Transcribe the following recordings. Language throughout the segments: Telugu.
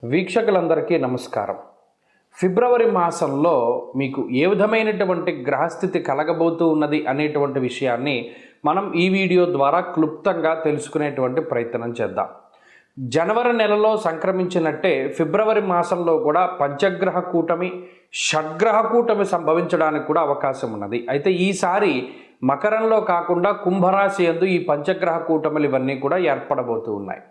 వీక్షకులందరికీ నమస్కారం. ఫిబ్రవరి మాసంలో మీకు ఏ విధమైనటువంటి గ్రహస్థితి కలగబోతూ ఉన్నది అనేటువంటి విషయాన్ని మనం ఈ వీడియో ద్వారా క్లుప్తంగా తెలుసుకునేటువంటి ప్రయత్నం చేద్దాం. జనవరి నెలలో సంక్రమించినట్టే ఫిబ్రవరి మాసంలో కూడా పంచగ్రహ కూటమి, షడ్గ్రహ కూటమి సంభవించడానికి కూడా అవకాశం ఉన్నది. అయితే ఈసారి మకరంలో కాకుండా కుంభరాశి యందు ఈ పంచగ్రహ కూటములు ఇవన్నీ కూడా ఏర్పడబోతూ ఉన్నాయి.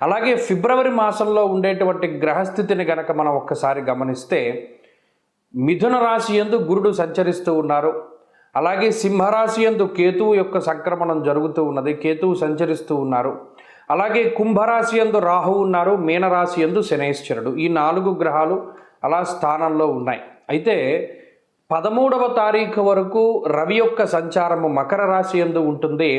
అలాగే ఫిబ్రవరి మాసంలో ఉండేటువంటి గ్రహస్థితిని గనక మనం ఒక్కసారి గమనిస్తే మిథున రాశి యందు గురుడు సంచరిస్తూ ఉన్నారు. అలాగే సింహరాశి యందు కేతువు యొక్క సంక్రమణం జరుగుతూ ఉన్నది, కేతువు సంచరిస్తూ ఉన్నారు. అలాగే కుంభరాశి యందు రాహువు ఉన్నారు, మీనరాశి యందు శనైశ్వరుడు. ఈ 4 గ్రహాలు అలా స్థానంలో ఉన్నాయి. అయితే 13వ తారీఖు వరకు రవి యొక్క సంచారము మకర రాశి యందు ఉంటుంది.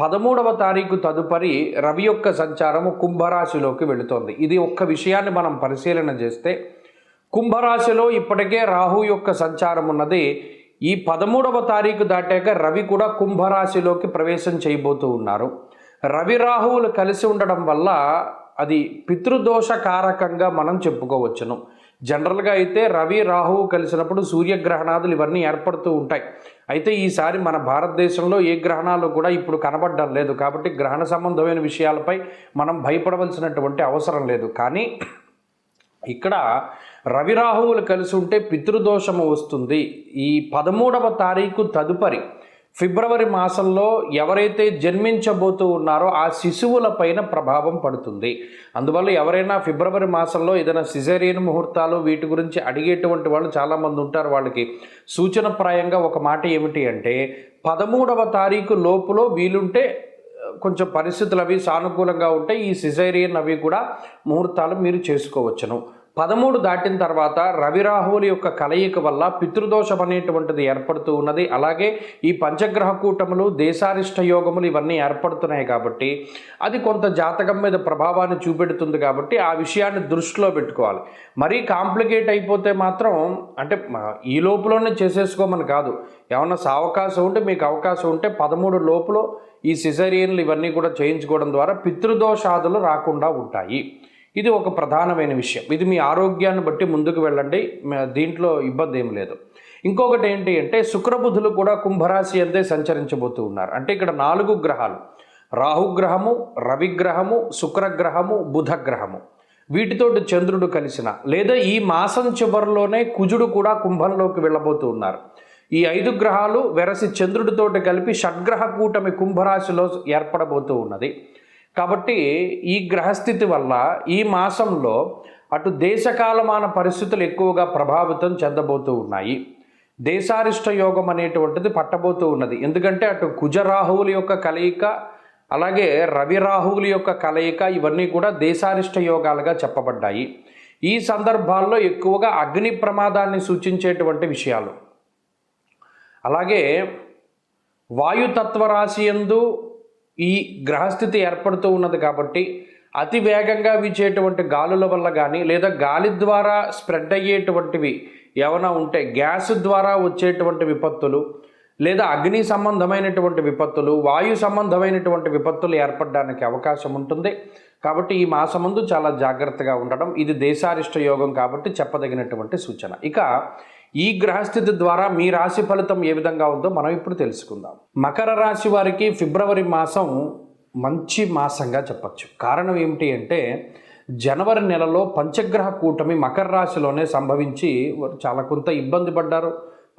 13వ తారీఖు తదుపరి రవి యొక్క సంచారము కుంభరాశిలోకి వెళుతోంది. ఇది ఒక్క విషయాన్ని మనం పరిశీలన చేస్తే కుంభరాశిలో ఇప్పటికే రాహు యొక్క సంచారం ఉన్నది. ఈ 13వ తారీఖు దాటాక రవి కూడా కుంభరాశిలోకి ప్రవేశం చేయబోతూ ఉన్నారు. రవి రాహువులు కలిసి ఉండడం వల్ల అది పితృదోషకారకంగా మనం చెప్పుకోవచ్చును. జనరల్గా అయితే రవి రాహువు కలిసినప్పుడు సూర్యగ్రహణాదులు ఇవన్నీ ఏర్పడుతూ ఉంటాయి. అయితే ఈసారి మన భారతదేశంలో ఏ గ్రహణాలు కూడా ఇప్పుడు కనబడడం లేదు. కాబట్టి గ్రహణ సంబంధమైన విషయాలపై మనం భయపడవలసినటువంటి అవసరం లేదు. కానీ ఇక్కడ రవి రాహువులు కలిసి ఉంటే పితృదోషము వస్తుంది. ఈ 13వ తారీఖు తదుపరి ఫిబ్రవరి మాసంలో ఎవరైతే జన్మించబోతూ ఉన్నారో ఆ శిశువుల పైన ప్రభావం పడుతుంది. అందువల్ల ఎవరైనా ఫిబ్రవరి మాసంలో ఏదైనా సిజేరియన్ ముహూర్తాలు వీటి గురించి అడిగేటువంటి వాళ్ళు చాలామంది ఉంటారు. వాళ్ళకి సూచనప్రాయంగా ఒక మాట ఏమిటి అంటే 13వ తారీఖు లోపులో వీలుంటే కొంచెం పరిస్థితులు అవి సానుకూలంగా ఉంటే ఈ సిజేరియన్ అవి కూడా ముహూర్తాలు మీరు చేసుకోవచ్చును. 13 దాటిన తర్వాత రవి రాహువుల యొక్క కలయిక వల్ల పితృదోషం అనేటువంటిది ఏర్పడుతూ ఉన్నది. అలాగే ఈ పంచగ్రహ కూటములు, దేశారిష్ట యోగములు ఇవన్నీ ఏర్పడుతున్నాయి కాబట్టి అది కొంత జాతకం మీద ప్రభావాన్ని చూపెడుతుంది. కాబట్టి ఆ విషయాన్ని దృష్టిలో పెట్టుకోవాలి. మరీ కాంప్లికేట్ అయిపోతే మాత్రం అంటే ఈ లోపులోనే చేసేసుకోమని కాదు. ఏమన్నా అవకాశం ఉంటే మీకు అవకాశం ఉంటే 13 లోపులో ఈ సిజేరియన్లు ఇవన్నీ కూడా చేయించుకోవడం ద్వారా పితృదోషాదులు రాకుండా ఉంటాయి. ఇది ఒక ప్రధానమైన విషయం. ఇది మీ ఆరోగ్యాన్ని బట్టి ముందుకు వెళ్ళండి, దీంట్లో ఇబ్బంది ఏం లేదు. ఇంకొకటి ఏంటి అంటే శుక్రబుధులు కూడా కుంభరాశి అంతే సంచరించబోతూ ఉన్నారు. అంటే ఇక్కడ 4 గ్రహాలు, రాహుగ్రహము, రవిగ్రహము, శుక్రగ్రహము, బుధగ్రహము, వీటితోటి చంద్రుడు కలిసిన లేదా ఈ మాసం చివరిలోనే కుజుడు కూడా కుంభంలోకి వెళ్ళబోతూ ఉన్నారు. ఈ 5 గ్రహాలు వెరసి చంద్రుడితోటి కలిపి షడ్గ్రహ కూటమి కుంభరాశిలో ఏర్పడబోతూ ఉన్నది. కాబట్టి ఈ గ్రహస్థితి వల్ల ఈ మాసంలో అటు దేశకాలమాన పరిస్థితులు ఎక్కువగా ప్రభావితం చెందబోతూ ఉన్నాయి. దేశారిష్ట యోగం అనేటువంటిది పట్టబోతూ ఉన్నది. ఎందుకంటే అటు కుజరాహువుల యొక్క కలయిక, అలాగే రవి రాహువుల యొక్క కలయిక ఇవన్నీ కూడా దేశారిష్ట యోగాలుగా చెప్పబడ్డాయి. ఈ సందర్భాల్లో ఎక్కువగా అగ్ని ప్రమాదాన్ని సూచించేటువంటి విషయాలు, అలాగే వాయుతత్వ రాశి యందు ఈ గ్రహస్థితి ఏర్పడుతూ ఉన్నది. కాబట్టి అతి వేగంగా వీచేటువంటి గాలుల వల్ల కానీ లేదా గాలి ద్వారా స్ప్రెడ్ అయ్యేటువంటివి ఏమైనా ఉంటే గ్యాస్ ద్వారా వచ్చేటువంటి విపత్తులు లేదా అగ్ని సంబంధమైనటువంటి విపత్తులు, వాయు సంబంధమైనటువంటి విపత్తులు ఏర్పడడానికి అవకాశం ఉంటుంది. కాబట్టి ఈ మాసమందు చాలా జాగ్రత్తగా ఉండడం, ఇది దేశారిష్ట యోగం కాబట్టి చెప్పదగినటువంటి సూచన. ఇక ఈ గ్రహస్థితి ద్వారా మీ రాశి ఫలితం ఏ విధంగా ఉందో మనం ఇప్పుడు తెలుసుకుందాం. మకర రాశి వారికి ఫిబ్రవరి మాసం మంచి మాసంగా చెప్పచ్చు. కారణం ఏమిటి అంటే జనవరి నెలలో పంచగ్రహ కూటమి మకర రాశిలోనే సంభవించి చాలా కొంత ఇబ్బంది పడ్డారు,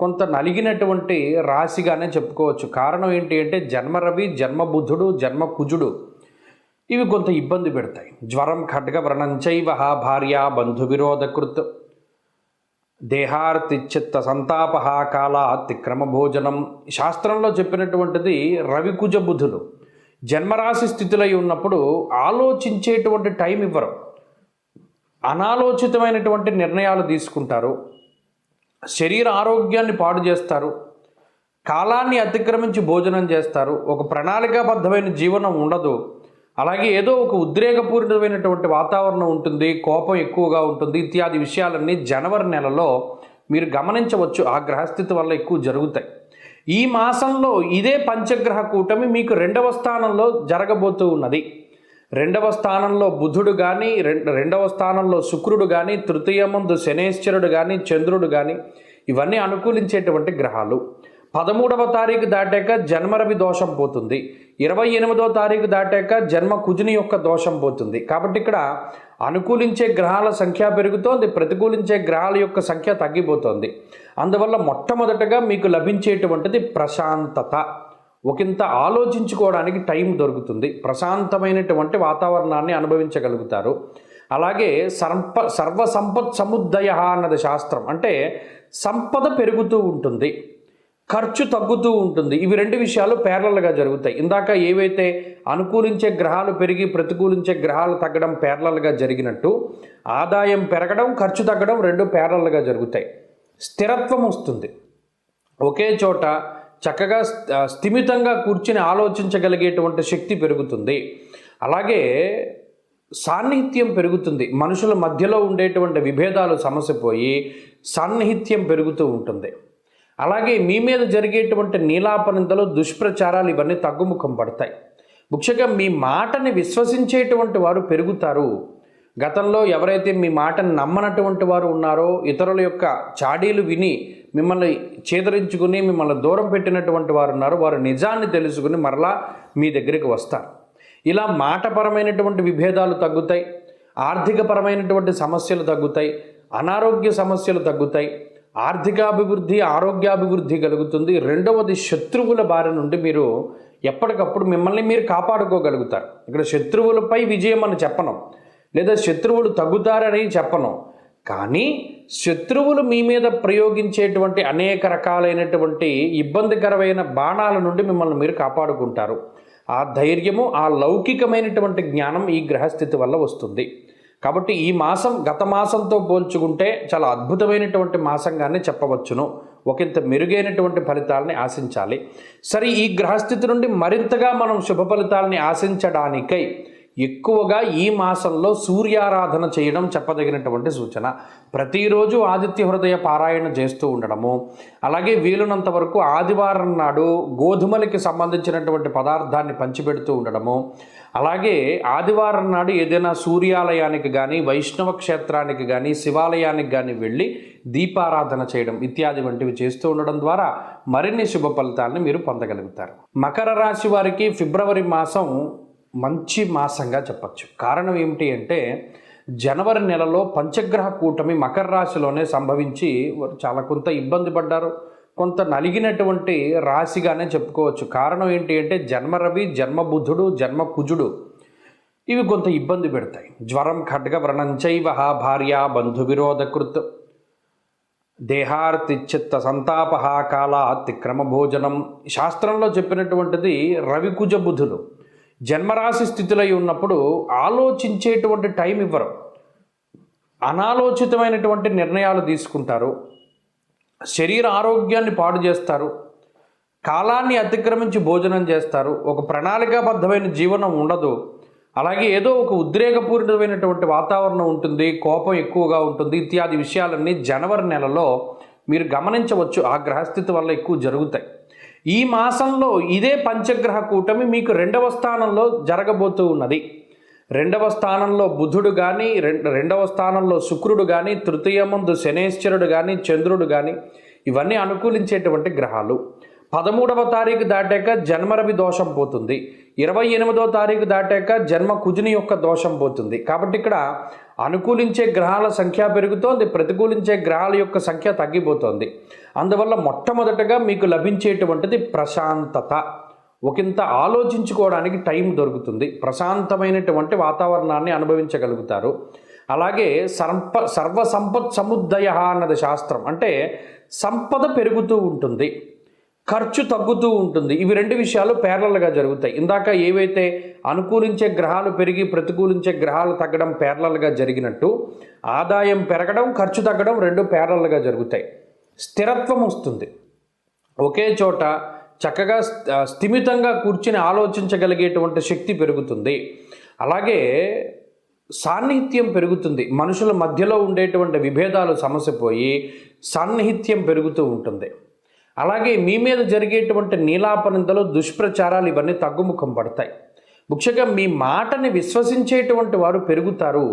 కొంత నలిగినటువంటి రాశిగానే చెప్పుకోవచ్చు. కారణం ఏంటి అంటే జన్మ రవి, జన్మ బుధుడు, జన్మ కుజుడు ఇవి కొంత ఇబ్బంది పెడతాయి. జ్వరం, ఖడ్గ వ్రణంచైవ భార్య బంధు విరోధకృత్, దేహార్తిచిత్త సంతాపహ కాలాతిక్రమ భోజనం. శాస్త్రంలో చెప్పినటువంటిది రవికుజ బుధులు జన్మరాశి స్థితిలో ఉన్నప్పుడు ఆలోచించేటువంటి టైం ఇవ్వరు, అనాలోచితమైనటువంటి నిర్ణయాలు తీసుకుంటారు, శరీర ఆరోగ్యాన్ని పాడు చేస్తారు, కాలాన్ని అతిక్రమించి భోజనం చేస్తారు, ఒక ప్రణాళికాబద్ధమైన జీవనం ఉండదు. అలాగే ఏదో ఒక ఉద్రేకపూరితమైనటువంటి వాతావరణం ఉంటుంది, కోపం ఎక్కువగా ఉంటుంది. ఇత్యాది విషయాలన్నీ జనవరి నెలలో మీరు గమనించవచ్చు. ఆ గ్రహస్థితి వల్ల ఎక్కువ జరుగుతాయి. ఈ మాసంలో ఇదే పంచగ్రహ కూటమి మీకు 2వ స్థానంలో జరగబోతూ ఉన్నది. రెండవ స్థానంలో బుధుడు కానీ రెండవ స్థానంలో శుక్రుడు కానీ తృతీయమందు శనేశ్వరుడు కానీ చంద్రుడు కానీ ఇవన్నీ అనుకూలించేటువంటి గ్రహాలు. 13వ తారీఖు దాటాక జన్మరవి దోషం పోతుంది. 28వ తారీఖు దాటాక జన్మ కుజుని యొక్క దోషం పోతుంది. కాబట్టి ఇక్కడ అనుకూలించే గ్రహాల సంఖ్య పెరుగుతోంది, ప్రతికూలించే గ్రహాల యొక్క సంఖ్య తగ్గిపోతుంది. అందువల్ల మొట్టమొదటగా మీకు లభించేటువంటిది ప్రశాంతత. ఒకంత ఆలోచించుకోవడానికి టైం దొరుకుతుంది, ప్రశాంతమైనటువంటి వాతావరణాన్ని అనుభవించగలుగుతారు. అలాగే సర్వ సంపత్ సముద్దయ అన్నది శాస్త్రం. అంటే సంపద పెరుగుతూ ఉంటుంది, ఖర్చు తగ్గుతూ ఉంటుంది. ఇవి రెండు విషయాలు ప్యారలల్గా జరుగుతాయి. ఇందాక ఏవైతే అనుకూలించే గ్రహాలు పెరిగి ప్రతికూలించే గ్రహాలు తగ్గడం ప్యారలల్గా జరిగినట్టు ఆదాయం పెరగడం ఖర్చు తగ్గడం రెండు ప్యారలల్గా జరుగుతాయి. స్థిరత్వం వస్తుంది, ఒకే చోట చక్కగా స్థిమితంగా కూర్చుని ఆలోచించగలిగేటువంటి శక్తి పెరుగుతుంది. అలాగే సాన్నిహిత్యం పెరుగుతుంది, మనుషుల మధ్యలో ఉండేటువంటి విభేదాలు సమసిపోయి సాన్నిహిత్యం పెరుగుతూ ఉంటుంది. అలాగే మీ మీద జరిగేటువంటి నీలాపనిందలు దుష్ప్రచారాలు ఇవన్నీ తగ్గుముఖం పడతాయి. ముఖ్యంగా మీ మాటని విశ్వసించేటువంటి వారు పెరుగుతారు. గతంలో ఎవరైతే మీ మాటను నమ్మనటువంటి వారు ఉన్నారో, ఇతరుల యొక్క చాడీలు విని మిమ్మల్ని చేదరించుకుని మిమ్మల్ని దూరం పెట్టినటువంటి వారు ఉన్నారో, వారు నిజాన్ని తెలుసుకుని మరలా మీ దగ్గరికి వస్తారు. ఇలా మాటపరమైనటువంటి విభేదాలు తగ్గుతాయి, ఆర్థికపరమైనటువంటి సమస్యలు తగ్గుతాయి, అనారోగ్య సమస్యలు తగ్గుతాయి, ఆర్థికాభివృద్ధి ఆరోగ్యాభివృద్ధి కలుగుతుంది. రెండవది శత్రువుల బారి నుండి మీరు ఎప్పటికప్పుడు మిమ్మల్ని మీరు కాపాడుకోగలుగుతారు. ఇక్కడ శత్రువులపై విజయం అని చెప్పను, లేదా శత్రువులు తగ్గుతారని చెప్పను, కానీ శత్రువులు మీ మీద ప్రయోగించేటువంటి అనేక రకాలైనటువంటి ఇబ్బందికరమైన బాణాల నుండి మిమ్మల్ని మీరు కాపాడుకుంటారు. ఆ ధైర్యము, ఆ లౌకికమైనటువంటి జ్ఞానం ఈ గ్రహస్థితి వల్ల వస్తుంది. కాబట్టి ఈ మాసం గత మాసంతో పోల్చుకుంటే చాలా అద్భుతమైనటువంటి మాసంగానే చెప్పవచ్చును. ఒకంత మెరుగైనటువంటి ఫలితాలని ఆశించాలి. సరే, ఈ గ్రహస్థితి నుండి మరింతగా మనం శుభ ఫలితాలని ఆశించడానికై ఎక్కువగా ఈ మాసంలో సూర్యారాధన చేయడం చెప్పదగినటువంటి సూచన. ప్రతిరోజు ఆదిత్య హృదయ పారాయణ చేస్తూ ఉండడము, అలాగే వీలునంత వరకు ఆదివారం నాడు గోధుమలకి సంబంధించినటువంటి పదార్థాన్ని పంచిపెడుతూ ఉండడము, అలాగే ఆదివారం నాడు ఏదైనా సూర్యాలయానికి కానీ వైష్ణవ క్షేత్రానికి కానీ శివాలయానికి కానీ వెళ్ళి దీపారాధన చేయడం ఇత్యాది వంటివి చేస్తూ ఉండడం ద్వారా మరిన్ని శుభ ఫలితాలను మీరు పొందగలుగుతారు. మకర రాశి వారికి ఫిబ్రవరి మాసం మంచి మాసంగా చెప్పచ్చు. కారణం ఏమిటి అంటే జనవరి నెలలో పంచగ్రహ కూటమి మకర రాశిలోనే సంభవించి వారు చాలా కొంత ఇబ్బంది పడ్డారు, కొంత నలిగినటువంటి రాశిగానే చెప్పుకోవచ్చు. కారణం ఏంటి అంటే జన్మ రవి, జన్మ బుధుడు, జన్మ కుజుడు ఇవి కొంత ఇబ్బంది పెడతాయి. జ్వరం ఖడ్గ వ్రణంచైవ భార్య బంధు విరోధకృత్ దేహార్తిచిత్త సంతాప కాలాతిక్రమ భోజనం. శాస్త్రంలో చెప్పినటువంటిది రవికుజ బుధులు జన్మరాశి స్థితిలో ఉన్నప్పుడు ఆలోచించేటువంటి టైం ఇవ్వరు, అనాలోచితమైనటువంటి నిర్ణయాలు తీసుకుంటారు, శరీర ఆరోగ్యాన్ని పాడు చేస్తారు, కాలాన్ని అతిక్రమించి భోజనం చేస్తారు, ఒక ప్రణాళికాబద్ధమైన జీవనం ఉండదు. అలాగే ఏదో ఒక ఉద్రేకపూరితమైనటువంటి వాతావరణం ఉంటుంది, కోపం ఎక్కువగా ఉంటుంది. ఇత్యాది విషయాలన్నీ జనవరి నెలలో మీరు గమనించవచ్చు. ఆ గ్రహస్థితి వల్ల ఎక్కువ జరుగుతాయి. ఈ మాసంలో ఇదే పంచగ్రహ కూటమి మీకు రెండవ స్థానంలో జరగబోతూ ఉన్నది. రెండవ స్థానంలో బుధుడు కానీ రెండవ స్థానంలో శుక్రుడు కానీ తృతీయమందు శనేశ్వరుడు కానీ చంద్రుడు కానీ ఇవన్నీ అనుకూలించేటువంటి గ్రహాలు. 13వ తారీఖు దాటాక జన్మరవి దోషం పోతుంది. 28వ తారీఖు దాటాక జన్మ కుజుని యొక్క దోషం పోతుంది. కాబట్టి ఇక్కడ అనుకూలించే గ్రహాల సంఖ్య పెరుగుతోంది, ప్రతికూలించే గ్రహాల యొక్క సంఖ్య తగ్గిపోతుంది. అందువల్ల మొట్టమొదటగా మీకు లభించేటువంటిది ప్రశాంతత. ఒకంత ఆలోచించుకోవడానికి టైం దొరుకుతుంది, ప్రశాంతమైనటువంటి వాతావరణాన్ని అనుభవించగలుగుతారు. అలాగే సర్వ సంపత్ సముద్దయ అన్నది శాస్త్రం. అంటే సంపద పెరుగుతూ ఉంటుంది, ఖర్చు తగ్గుతూ ఉంటుంది. ఇవి రెండు విషయాలు ప్యారలల్గా జరుగుతాయి. ఇందాక ఏవైతే అనుకూలించే గ్రహాలు పెరిగి ప్రతికూలించే గ్రహాలు తగ్గడం ప్యారలల్గా జరిగినట్టు ఆదాయం పెరగడం ఖర్చు తగ్గడం రెండు ప్యారలల్గా జరుగుతాయి. స్థిరత్వం వస్తుంది, ఒకే చోట చక్కగా స్థిమితంగా కూర్చుని ఆలోచించగలిగేటువంటి శక్తి పెరుగుతుంది. అలాగే సాన్నిహిత్యం పెరుగుతుంది, మనుషుల మధ్యలో ఉండేటువంటి విభేదాలు సమసిపోయి సాన్నిహిత్యం పెరుగుతూ ఉంటుంది. అలాగే మీ మీద జరిగేటువంటి నీలాపనిందలు దుష్ప్రచారాలు ఇవన్నీ తగ్గుముఖం పడతాయి. ముఖ్యంగా మీ మాటని విశ్వసించేటువంటి వారు పెరుగుతారు.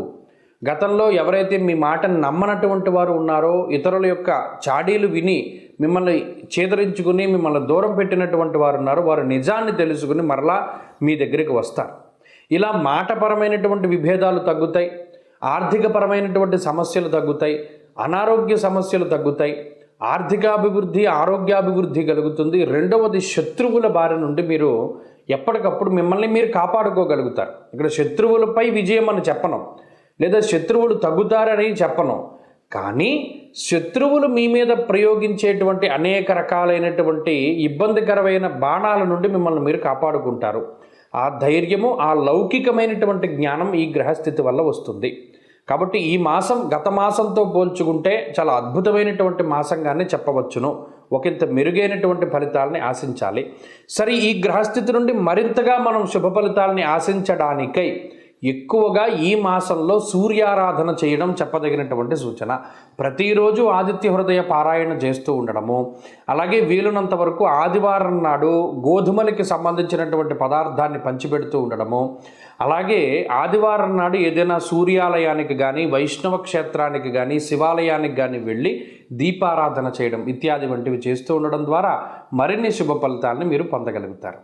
గతంలో ఎవరైతే మీ మాటను నమ్మనటువంటి వారు ఉన్నారో, ఇతరుల యొక్క చాడీలు విని మిమ్మల్ని చేదరించుకుని మిమ్మల్ని దూరం పెట్టినటువంటి వారు ఉన్నారో, వారు నిజాన్ని తెలుసుకుని మరలా మీ దగ్గరికి వస్తారు. ఇలా మాటపరమైనటువంటి విభేదాలు తగ్గుతాయి, ఆర్థికపరమైనటువంటి సమస్యలు తగ్గుతాయి, అనారోగ్య సమస్యలు తగ్గుతాయి, ఆర్థికాభివృద్ధి ఆరోగ్యాభివృద్ధి కలుగుతుంది. రెండవది, శత్రువుల బారి నుండి మీరు ఎప్పటికప్పుడు మిమ్మల్ని మీరు కాపాడుకోగలుగుతారు. ఇక్కడ శత్రువులపై విజయం అని చెప్పను, లేదా శత్రువులు తగ్గుతారని చెప్పను, కానీ శత్రువులు మీ మీద ప్రయోగించేటువంటి అనేక రకాలైనటువంటి ఇబ్బందికరమైన బాణాల నుండి మిమ్మల్ని మీరు కాపాడుకుంటారు. ఆ ధైర్యము, ఆ లౌకికమైనటువంటి జ్ఞానం ఈ గ్రహస్థితి వల్ల వస్తుంది. కాబట్టి ఈ మాసం గత మాసంతో పోల్చుకుంటే చాలా అద్భుతమైనటువంటి మాసంగానే చెప్పవచ్చును. ఒకంత మెరుగైనటువంటి ఫలితాలని ఆశించాలి. సరే, ఈ గ్రహస్థితి నుండి మరింతగా మనం శుభ ఫలితాలని ఆశించడానికై ఎక్కువగా ఈ మాసంలో సూర్యారాధన చేయడం చెప్పదగినటువంటి సూచన. ప్రతిరోజు ఆదిత్య హృదయ పారాయణ చేస్తూ ఉండడము, అలాగే వీలునంత వరకు ఆదివారం నాడు గోధుమలకి సంబంధించినటువంటి పదార్థాన్ని పంచిపెడుతూ ఉండడము, అలాగే ఆదివారం నాడు ఏదైనా సూర్యాలయానికి కానీ, వైష్ణవ క్షేత్రానికి కానీ, శివాలయానికి కానీ వెళ్ళి దీపారాధన చేయడం ఇత్యాది వంటివి చేస్తూ ఉండడం ద్వారా మరిన్ని శుభ ఫలితాలను మీరు పొందగలుగుతారు.